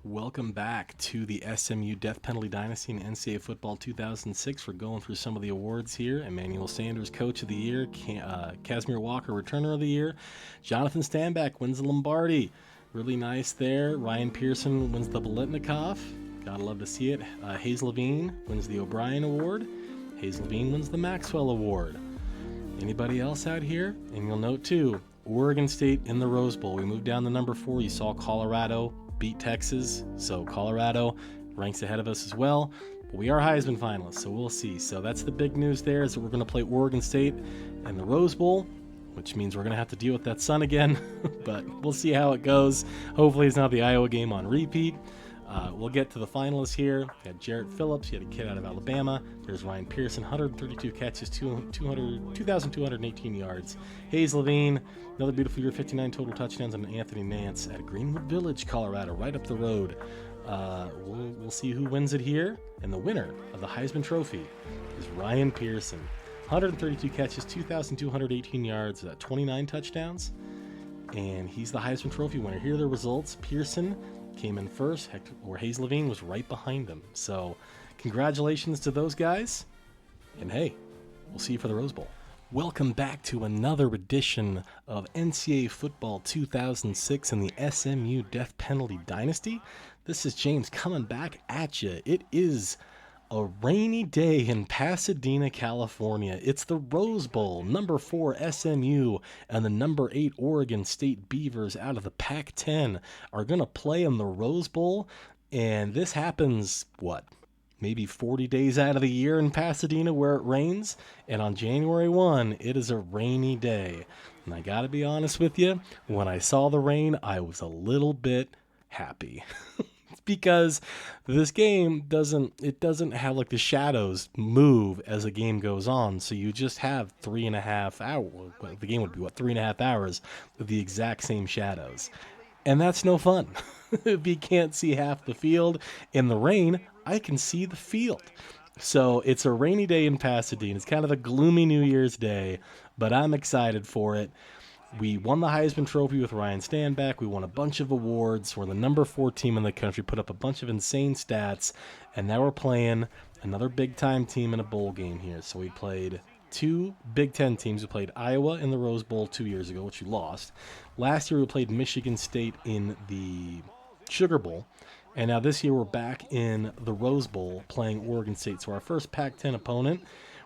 Welcome back to the SMU Death Penalty Dynasty in NCAA Football 2006. We're going through some of the awards here. Emmanuel Sanders, Coach of the Year. Casimir Walker, Returner of the Year. Jonathan Stanback wins the Lombardi. Really nice there. Ryan Pearson wins the Biletnikoff. Gotta love to see it. Hayes Levine wins the O'Brien Award. Hayes Levine wins the Maxwell Award. Anybody else out here? And you'll note too, Oregon State in the Rose Bowl. We moved down to number 4. You saw Colorado beat Texas, so Colorado ranks ahead of us as well. But we are Heisman finalists, so we'll see. So that's the big news there, is that we're going to play Oregon State in the Rose Bowl, which means we're going to have to deal with that sun again. But we'll see how it goes. Hopefully it's not the Iowa game on repeat. We'll get to the finalists here. We got Jarrett Phillips, he had a kid out of Alabama. There's Ryan Pearson, 132 catches, 2,218 yards. Hayes Levine, another beautiful year, 59 total touchdowns, and Anthony Nance at Greenwood Village, Colorado, right up the road. We'll see who wins it here. And the winner of the Heisman Trophy is Ryan Pearson. 132 catches, 2,218 yards, 29 touchdowns. And he's the Heisman Trophy winner. Here are the results. Pearson came in first, Hayes Levine was right behind him. So congratulations to those guys. And hey, we'll see you for the Rose Bowl. Welcome back to another edition of NCAA Football 2006 in the SMU Death Penalty Dynasty. This is James coming back at you. It is a rainy day in Pasadena, California. It's the Rose Bowl. Number 4 SMU and the number 8 Oregon State Beavers out of the Pac-10 are going to play in the Rose Bowl. And this happens, maybe 40 days out of the year in Pasadena where it rains. And on January 1, it is a rainy day. And I got to be honest with you, when I saw the rain, I was a little bit happy. Because this game doesn't have like the shadows move as the game goes on. So you just have 3.5 hours. The game would be 3.5 hours with the exact same shadows. And that's no fun. If you can't see half the field in the rain, I can see the field. So it's a rainy day in Pasadena. It's kind of a gloomy New Year's Day, but I'm excited for it. We won the Heisman Trophy with Ryan Stanback. We won a bunch of awards. We're the number 4 team in the country, put up a bunch of insane stats, and now we're playing another big-time team in a bowl game here. So we played 2 Big Ten teams. We played Iowa in the Rose Bowl 2 years ago, which we lost. Last year we played Michigan State in the Sugar Bowl, and now this year we're back in the Rose Bowl playing Oregon State. So our first Pac-10 opponent.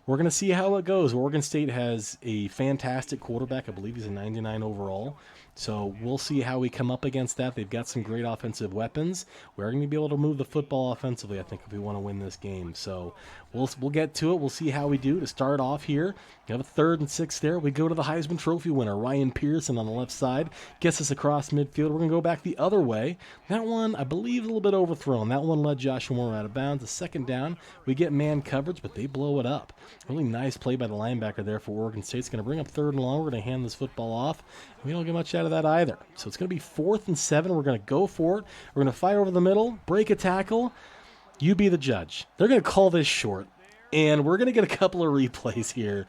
We're going to see how it goes. Oregon State has a fantastic quarterback. I believe he's a 99 overall. So we'll see how we come up against that. They've got some great offensive weapons. We're going to be able to move the football offensively, I think, if we want to win this game. So we'll get to it. We'll see how we do. To start off here, we have a 3rd and 6 there. We go to the Heisman Trophy winner, Ryan Pearson on the left side. Gets us across midfield. We're going to go back the other way. That one, I believe, a little bit overthrown. That one led Joshua Moore out of bounds. A 2nd down. We get man coverage, but they blow it up. Really nice play by the linebacker there for Oregon State. It's going to bring up 3rd and long. We're going to hand this football off. We don't get much out of that either. So it's going to be 4th and 7. We're going to go for it. We're going to fire over the middle, break a tackle. You be the judge. They're going to call this short, and we're going to get a couple of replays here.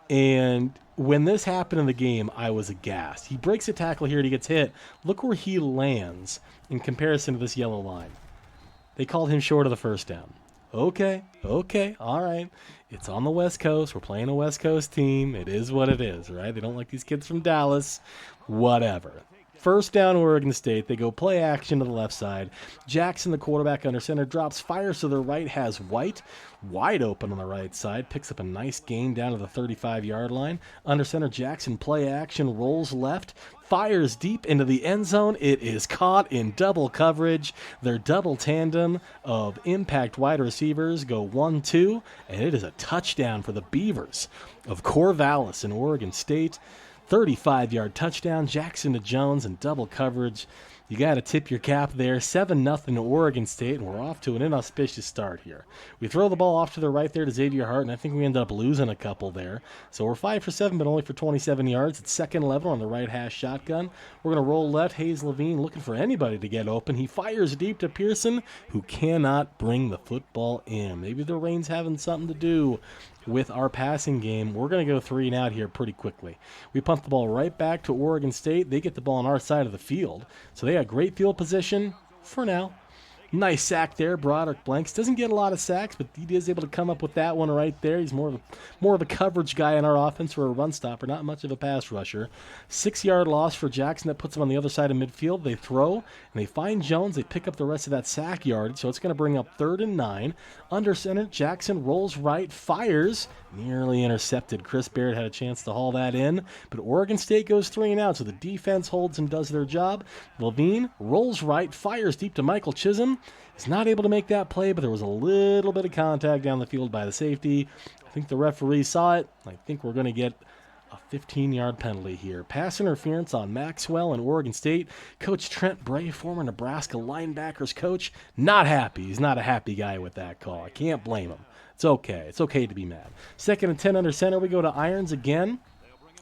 And when this happened in the game, I was aghast. He breaks a tackle here and he gets hit. Look where he lands in comparison to this yellow line. They called him short of the 1st down. Okay, all right. It's on the West Coast. We're playing a West Coast team. It is what it is, right? They don't like these kids from Dallas. Whatever. 1st down, Oregon State. They go play action to the left side. Jackson, the quarterback under center, drops, fires to the right, has White wide open on the right side. Picks up a nice gain down to the 35-yard line. Under center, Jackson, play action, rolls left, fires deep into the end zone. It is caught in double coverage. Their double tandem of impact wide receivers go 1-2, and it is a touchdown for the Beavers of Corvallis in Oregon State. 35-yard touchdown, Jackson to Jones in double coverage. You got to tip your cap there. 7-0 to Oregon State, and we're off to an inauspicious start here. We throw the ball off to the right there to Xavier Hart, and I think we end up losing a couple there. So we're 5 for 7, but only for 27 yards. It's 2nd level on the right hash shotgun. We're going to roll left. Hayes Levine looking for anybody to get open. He fires deep to Pearson, who cannot bring the football in. Maybe the rain's having something to do with our passing game. We're going to go 3 and out here pretty quickly. We punt the ball right back to Oregon State. They get the ball on our side of the field. So they got great field position for now. Nice sack there. Broderick Blanks doesn't get a lot of sacks, but he is able to come up with that one right there. He's more of a coverage guy in our offense or a run stopper, not much of a pass rusher. 6-yard loss for Jackson. That puts him on the other side of midfield. They throw, and they find Jones. They pick up the rest of that sack yardage, so it's going to bring up 3rd and 9. Under center, Jackson rolls right, fires, nearly intercepted. Chris Barrett had a chance to haul that in, but Oregon State goes 3 and out, so the defense holds and does their job. Levine rolls right, fires deep to Michael Chisholm. He's not able to make that play, but there was a little bit of contact down the field by the safety. I think the referee saw it. I think we're going to get a 15-yard penalty here. Pass interference on Maxwell and Oregon State. Coach Trent Bray, former Nebraska linebackers coach, not happy. He's not a happy guy with that call. I can't blame him. It's okay. It's okay to be mad. 2nd and 10 under center. We go to Irons again.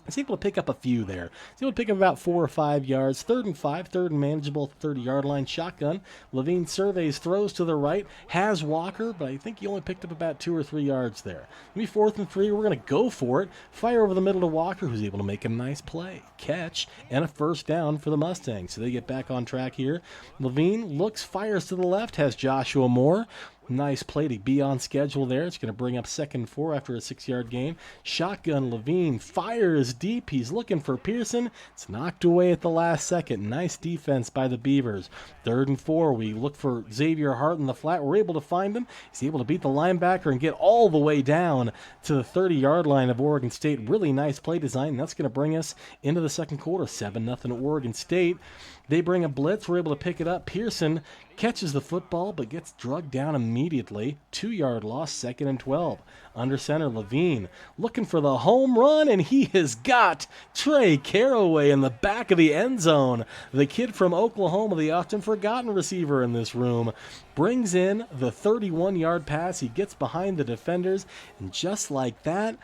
He's able to pick up a few there. He's able to pick up about 4 or 5 yards. 3rd and 5, 3rd and manageable, 30-yard line. Shotgun. Levine surveys, throws to the right, has Walker, but I think he only picked up about 2 or 3 yards there. Maybe 4th and 3, we're going to go for it. Fire over the middle to Walker, who's able to make a nice play. Catch, and a 1st down for the Mustangs. So they get back on track here. Levine looks, fires to the left, has Joshua Moore. Nice play to be on schedule there. It's going to bring up 2nd and 4 after a 6-yard gain. Shotgun, Levine fires deep. He's looking for Pearson. It's knocked away at the last second. Nice defense by the Beavers. 3rd and 4. We look for Xavier Hart in the flat. We're able to find him. He's able to beat the linebacker and get all the way down to the 30-yard line of Oregon State. Really nice play design. That's going to bring us into the 2nd quarter. 7-0 Oregon State. They bring a blitz. We're able to pick it up. Pearson catches the football but gets drugged down immediately. 2-yard loss, 2nd and 12. Under center, Levine looking for the home run, and he has got Trey Caraway in the back of the end zone. The kid from Oklahoma, the often forgotten receiver in this room, brings in the 31-yard pass. He gets behind the defenders, and just like that,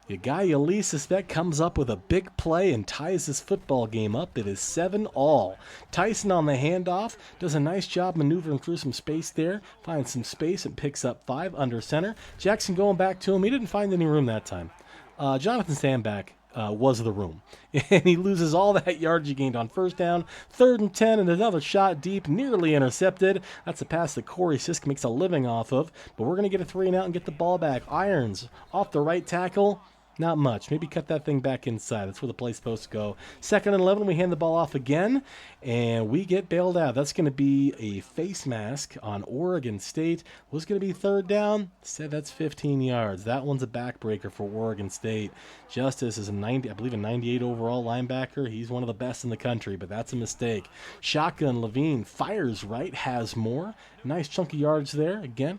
the guy you least suspect comes up with a big play and ties this football game up. It is 7-all. Tyson on the handoff does a nice job maneuvering through some space there. Finds some space and picks up 5 under center. Jackson going back to him. He didn't find any room that time. Jonathan Sandback was the room. And he loses all that yardage he gained on 1st down. 3rd and 10 and another shot deep, nearly intercepted. That's a pass that Corey Sisk makes a living off of. But we're going to get a 3 and out and get the ball back. Irons off the right tackle. Not much. Maybe cut that thing back inside. That's where the play's supposed to go. 2nd and 11, we hand the ball off again, and we get bailed out. That's going to be a face mask on Oregon State. Was going to be 3rd down. Said that's 15 yards. That one's a backbreaker for Oregon State. Justice is a 98 overall linebacker. He's one of the best in the country, but that's a mistake. Shotgun, Levine fires right, has more. Nice chunky yards there. Again,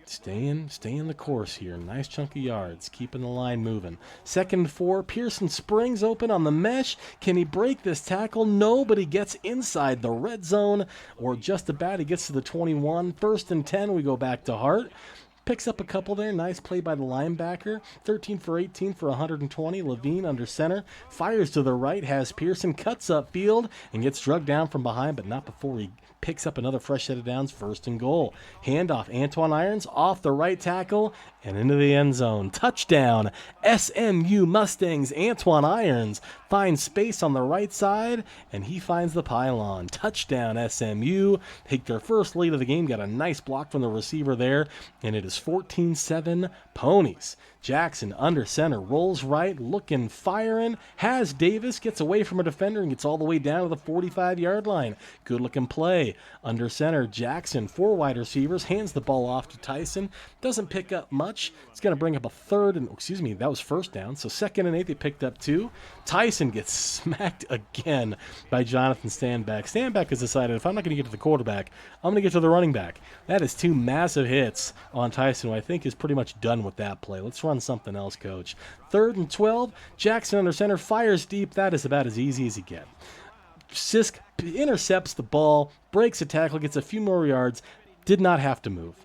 Stay in the course here. Nice chunk of yards. Keeping the line moving. 2nd and 4. Pearson springs open on the mesh. Can he break this tackle? No, but he gets inside the red zone, or just about. He gets to the 21. 1st and 10. We go back to Hart. Picks up a couple there. Nice play by the linebacker. 13 for 18 for 120. Levine under center. Fires to the right. Has Pearson. Cuts up field and gets drugged down from behind, but not before he picks up another fresh set of downs. 1st and goal. Handoff. Antoine Irons off the right tackle and into the end zone. Touchdown. SMU Mustangs. Antoine Irons finds space on the right side, and he finds the pylon. Touchdown SMU. Take their first lead of the game. Got a nice block from the receiver there, and it is 14-7 Ponies. Jackson under center, rolls right, looking, firing, has Davis, gets away from a defender and gets all the way down to the 45-yard line. Good looking play. Under center, Jackson, 4 wide receivers, hands the ball off to Tyson, doesn't pick up much. It's going to bring up a 3rd and, that was 1st down, so 2nd and 8, they picked up 2. Tyson gets smacked again by Jonathan Stanback. Stanback has decided, if I'm not going to get to the quarterback, I'm going to get to the running back. That is 2 massive hits on Tyson, who I think is pretty much done with that play. Let's run something else, coach. 3rd and 12. Jackson under center, fires deep. That is about as easy as you get. Sisk intercepts the ball, breaks a tackle, gets a few more yards. Did not have to move.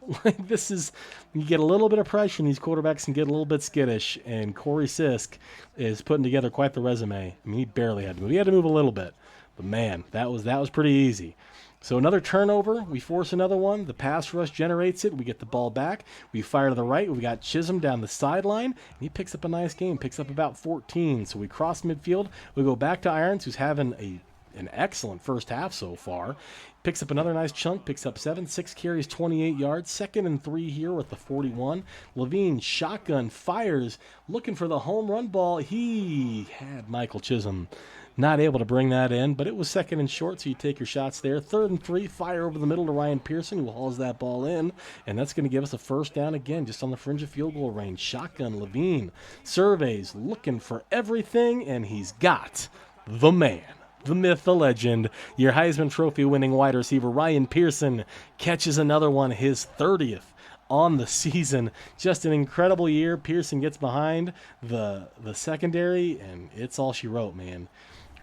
This is, you get a little bit of pressure, and these quarterbacks can get a little bit skittish, and Corey Sisk is putting together quite the resume. I mean, he barely had to move. He had to move a little bit, but man, that was pretty easy. So another turnover. We force another one. The pass rush generates it. We get the ball back. We fire to the right. We got Chisholm down the sideline, and he picks up a nice game. Picks up about 14. So we cross midfield. We go back to Irons, who's having a an excellent first half so far. Picks up another nice chunk, picks up 7, 6 carries, 28 yards. 2nd and 3 here with the 41. Levine shotgun fires, looking for the home run ball. He had Michael Chisholm. Not able to bring that in, but it was 2nd and short, so you take your shots there. 3rd and 3, fire over the middle to Ryan Pearson, who hauls that ball in, and that's going to give us a first down again, just on the fringe of field goal range. Shotgun Levine surveys, looking for everything, and he's got the man. The myth, the legend, your Heisman Trophy winning wide receiver Ryan Pearson catches another one, his 30th on the season. Just an incredible year. Pearson gets behind the secondary, and it's all she wrote, man.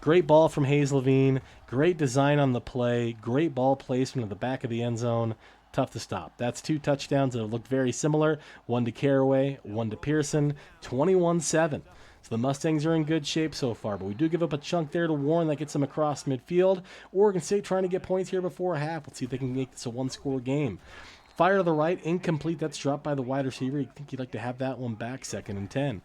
Great ball from Hayes Levine, great design on the play, great ball placement at the back of the end zone. Tough to stop. That's 2 touchdowns that have looked very similar. 1 to Caraway, 1 to Pearson, 21-7. So the Mustangs are in good shape so far, but we do give up a chunk there to Warren that gets them across midfield. Oregon State trying to get points here before half. Let's see if they can make this a 1-score game. Fire to the right, incomplete. That's dropped by the wide receiver. You think you'd like to have that one back, 2nd and 10.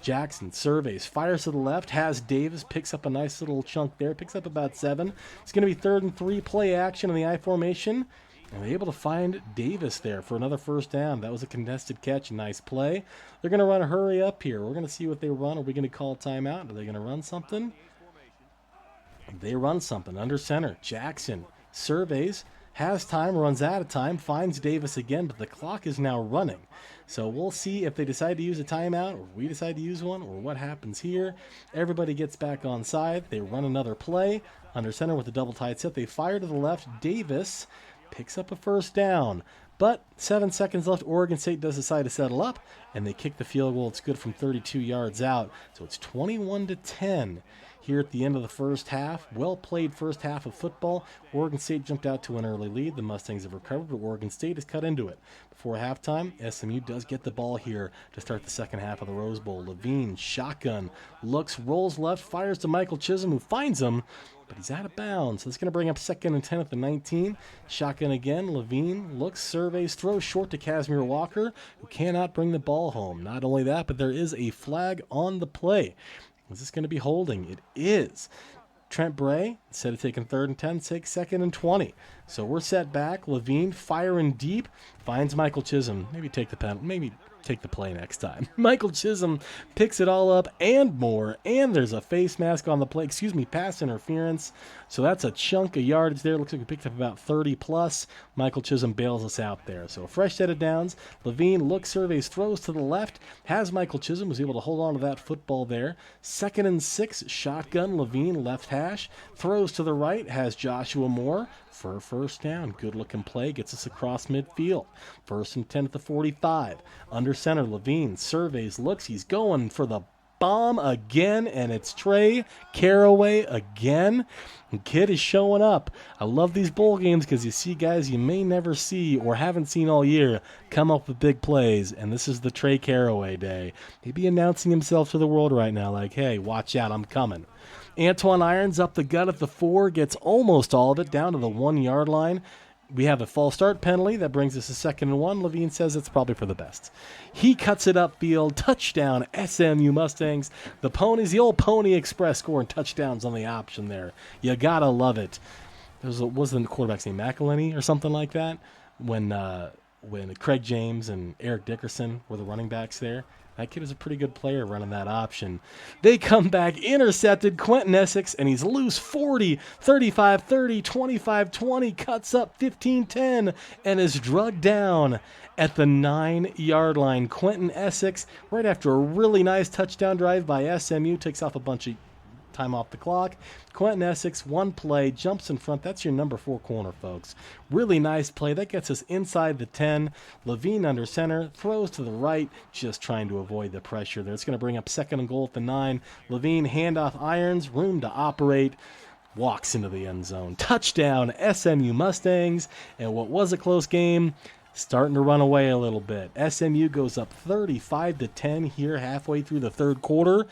Jackson surveys, fires to the left, has Davis, picks up a nice little chunk there, picks up about 7. It's going to be 3rd and 3, play action in the I formation. And they're able to find Davis there for another first down. That was a contested catch. Nice play. They're going to run a hurry up here. We're going to see what they run. Are we going to call a timeout? Are they going to run something? They run something. Under center. Jackson surveys, has time, runs out of time, finds Davis again, but the clock is now running. So we'll see if they decide to use a timeout, or we decide to use one, or what happens here. Everybody gets back on side. They run another play. Under center with a double tight set. They fire to the left. Davis picks up a first down, but 7 seconds left. Oregon State does decide to settle up, and they kick the field goal. It's good from 32 yards out, so it's 21-10 here at the end of the first half. Well played first half of football. Oregon State jumped out to an early lead. The Mustangs have recovered, but Oregon State has cut into it. Before halftime, SMU does get the ball here to start the second half of the Rose Bowl. Levine, shotgun, looks, rolls left, fires to Michael Chisholm, who finds him, but he's out of bounds. So it's going to bring up 2nd and 10 at the 19. Shotgun again. Levine looks, surveys, throws short to Casimir Walker, who cannot bring the ball home. Not only that, but there is a flag on the play. Is this going to be holding? It is. Trent Bray, instead of taking 3rd and 10, takes 2nd and 20. So we're set back. Levine firing deep, finds Michael Chisholm. Maybe take the penalty. Maybe take the play next time. Michael Chisholm picks it all up and more, and there's a face mask on the play. Pass interference. So that's a chunk of yardage there. Looks like we picked up about 30 plus. Michael Chisholm bails us out there. So a fresh set of downs. Levine looks, surveys, throws to the left. Has Michael Chisholm, was able to hold on to that football there. 2nd and 6, shotgun. Levine left hash. Throws to the right. Has Joshua Moore for a first down. Good looking play. Gets us across midfield. 1st and 10 at the 45. Under center, Levine surveys, looks. He's going for the bomb again, and it's Trey Caraway again. The kid is showing up. I love these bowl games because you see guys you may never see or haven't seen all year come up with big plays, and this is the Trey Caraway day. He'd be announcing himself to the world right now like, hey, watch out, I'm coming. Antoine Irons up the gut at the 4, gets almost all of it down to the 1-yard line. We have a false start penalty. That brings us to 2nd and 1. Levine says it's probably for the best. He cuts it upfield. Touchdown, SMU Mustangs. The Ponies, the old Pony Express scoring touchdowns on the option there. You gotta love it. Wasn't the quarterback's name McElhenney or something like that? When Craig James and Eric Dickerson were the running backs there. That kid is a pretty good player running that option. They come back, intercepted Quentin Essex, and he's loose 40, 35-30, 25-20, cuts up 15-10, and is drugged down at the 9-yard line. Quentin Essex, right after a really nice touchdown drive by SMU, takes off a bunch of time off the clock. Quentin Essex, one play, jumps in front. That's your number 4 corner, folks. Really nice play. That gets us inside the 10. Levine under center, throws to the right, just trying to avoid the pressure there. It's going to bring up 2nd and goal at the 9. Levine, handoff Irons, room to operate. Walks into the end zone. Touchdown, SMU Mustangs. And what was a close game, starting to run away a little bit. SMU goes up 35-10 here halfway through the third quarter.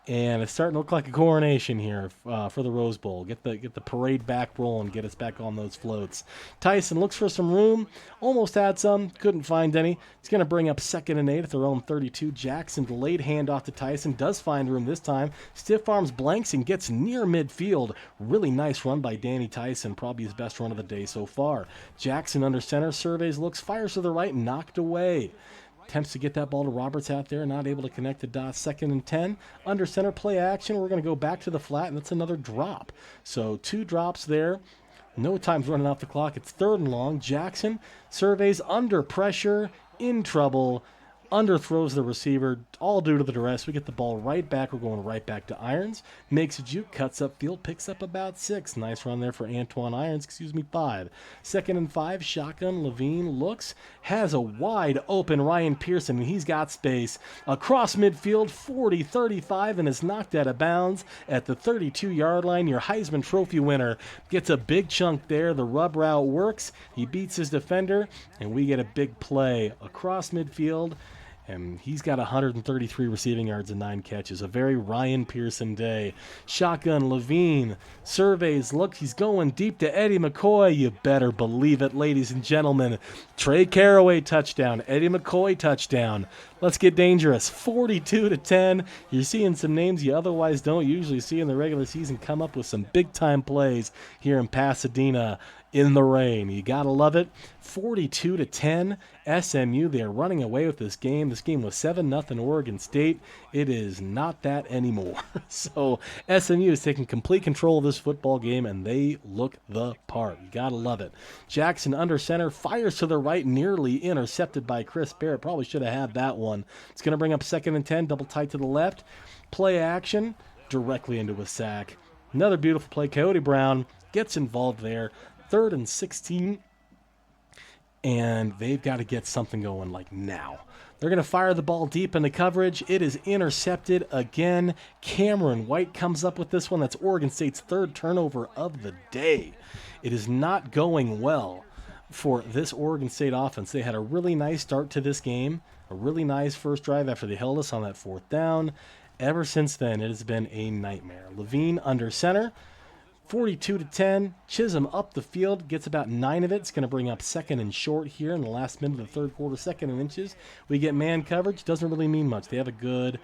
And it's starting to look like a coronation here for the Rose Bowl. Get the parade back rolling, get us back on those floats. Tyson looks for some room, almost had some, couldn't find any. He's going to bring up 2nd and 8 at their own 32. Jackson, delayed handoff to Tyson, does find room this time. Stiff arms blanks and gets near midfield. Really nice run by Danny Tyson, probably his best run of the day so far. Jackson under center, surveys, looks, fires to the right, knocked away. Attempts to get that ball to Roberts out there, not able to connect the dots. 2nd and 10. Under center, play action. We're going to go back to the flat, and that's another drop. So 2 drops there. No time's running off the clock. It's 3rd and long. Jackson surveys under pressure, in trouble. Underthrows the receiver, all due to the duress. We get the ball right back. We're going right back to Irons. Makes a juke, cuts up field, picks up about 6. Nice run there for Antoine Irons, 5. 2nd and 5, shotgun. Levine looks, has a wide open Ryan Pearson, and he's got space. Across midfield, 40-35, and is knocked out of bounds at the 32-yard line. Your Heisman Trophy winner gets a big chunk there. The rub route works. He beats his defender, and we get a big play across midfield. And he's got 133 receiving yards and 9 catches. A very Ryan Pearson day. Shotgun, Levine surveys, look, he's going deep to Eddie McCoy. You better believe it, ladies and gentlemen. Trey Caraway touchdown. Eddie McCoy touchdown. Let's get dangerous. 42-10. You're seeing some names you otherwise don't usually see in the regular season come up with some big-time plays here in Pasadena in the rain. You gotta love it. 42-10. SMU, they're running away with this game. This game was 7-0 Oregon State. It is not that anymore. So SMU is taking complete control of this football game, and they look the part. You gotta love it. Jackson under center, fires to the right, nearly intercepted by Chris Barrett. Probably should have had that one. It's going to bring up 2nd and 10, double tight to the left. Play action, directly into a sack. Another beautiful play. Coyote Brown gets involved there. 3rd and 16, and they've got to get something going like now. They're going to fire the ball deep into coverage. It is intercepted again. Cameron White comes up with this one. That's Oregon State's 3rd turnover of the day. It is not going well for this Oregon State offense. They had a really nice start to this game, a really nice first drive after they held us on that 4th down. Ever since then, it has been a nightmare. Levine under center. 42-10, Chisholm up the field, gets about 9 of it. It's going to bring up 2nd and short here in the last minute of the 3rd quarter, 2nd and inches. We get man coverage. Doesn't really mean much. They have a good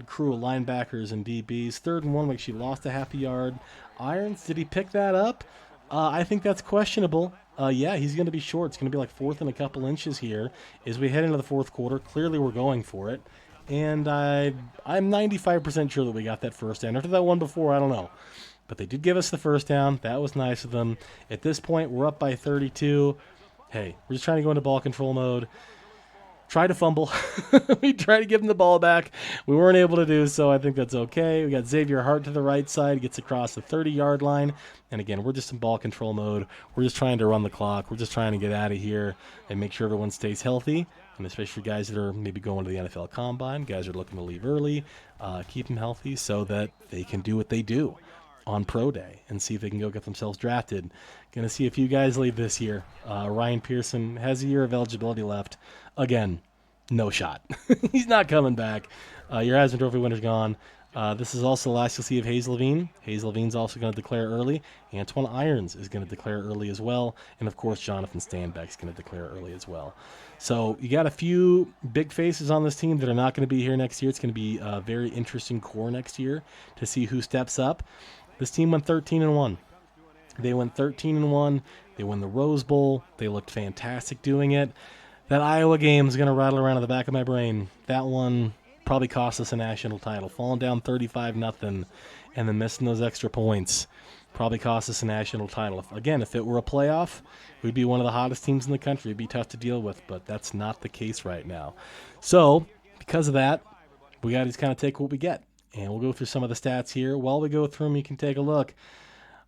crew of linebackers and DBs. 3rd and 1, we actually lost a half a yard. Irons, did he pick that up? I think that's questionable. Yeah, he's going to be short. It's going to be like 4th and a couple inches here as we head into the 4th quarter. Clearly we're going for it. And I'm 95% sure that we got that first down. After that one before, I don't know. But they did give us the first down. That was nice of them. At this point, we're up by 32. Hey, we're just trying to go into ball control mode. Try to fumble. We tried to give him the ball back. We weren't able to do so. I think that's okay. We got Xavier Hart to the right side. Gets across the 30-yard line. And again, we're just in ball control mode. We're just trying to run the clock. We're just trying to get out of here and make sure everyone stays healthy. And especially for guys that are maybe going to the NFL Combine, guys that are looking to leave early, keep them healthy so that they can do what they do on pro day and see if they can go get themselves drafted. Going to see a few guys leave this year. Ryan Pearson has a year of eligibility left. Again, no shot. He's not coming back. Your Heisman Trophy winner's gone. This is also the last you'll see of Hayes Levine. Hayes Levine's also going to declare early. Antoine Irons is going to declare early as well. And, of course, Jonathan Stanbeck's going to declare early as well. So you got a few big faces on this team that are not going to be here next year. It's going to be a very interesting core next year to see who steps up. This team went 13-1. They went 13-1. They won the Rose Bowl. They looked fantastic doing it. That Iowa game is going to rattle around in the back of my brain. That one probably cost us a national title. Falling down 35-0 and then missing those extra points probably cost us a national title. Again, if it were a playoff, we'd be one of the hottest teams in the country. It'd be tough to deal with, but that's not the case right now. So, because of that, we got to just kind of take what we get. And we'll go through some of the stats here. While we go through them, you can take a look.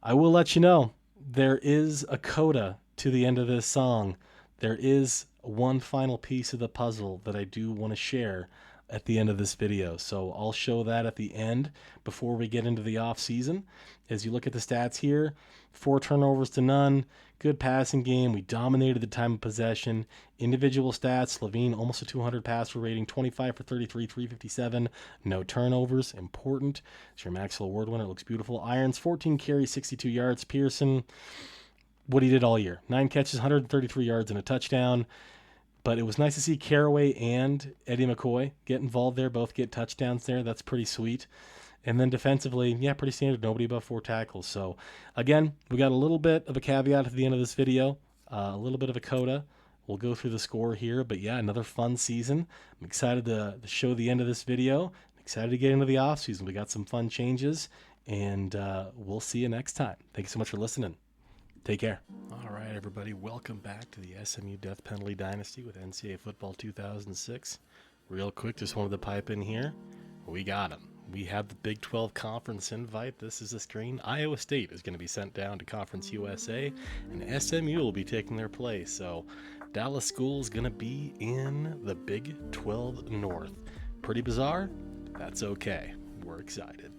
I will let you know, there is a coda to the end of this song. There is one final piece of the puzzle that I do want to share at the end of this video. So I'll show that at the end before we get into the off season. As you look at the stats here, 4 turnovers to none, Good passing game. We dominated the time of possession. Individual stats, Levine almost a 200 passer rating, 25 for 33, 357. No turnovers, important. It's your Maxwell Award winner. It looks beautiful. Irons, 14 carries, 62 yards. Pearson, what he did all year. 9 catches, 133 yards, and a touchdown. But it was nice to see Caraway and Eddie McCoy get involved there, both get touchdowns there. That's pretty sweet. And then defensively, yeah, pretty standard. Nobody above 4 tackles. So, again, we got a little bit of a caveat at the end of this video, a little bit of a coda. We'll go through the score here. But, yeah, another fun season. I'm excited to show the end of this video. I'm excited to get into the offseason. We got some fun changes, and we'll see you next time. Thank you so much for listening. Take care. All right, everybody. Welcome back to the SMU Death Penalty Dynasty with NCAA Football 2006. Real quick, just wanted to pipe in here. We got them. We have the Big 12 Conference invite. This is the screen. Iowa State is going to be sent down to Conference USA, and SMU will be taking their place. So Dallas School is going to be in the Big 12 North. Pretty bizarre? That's okay. We're excited.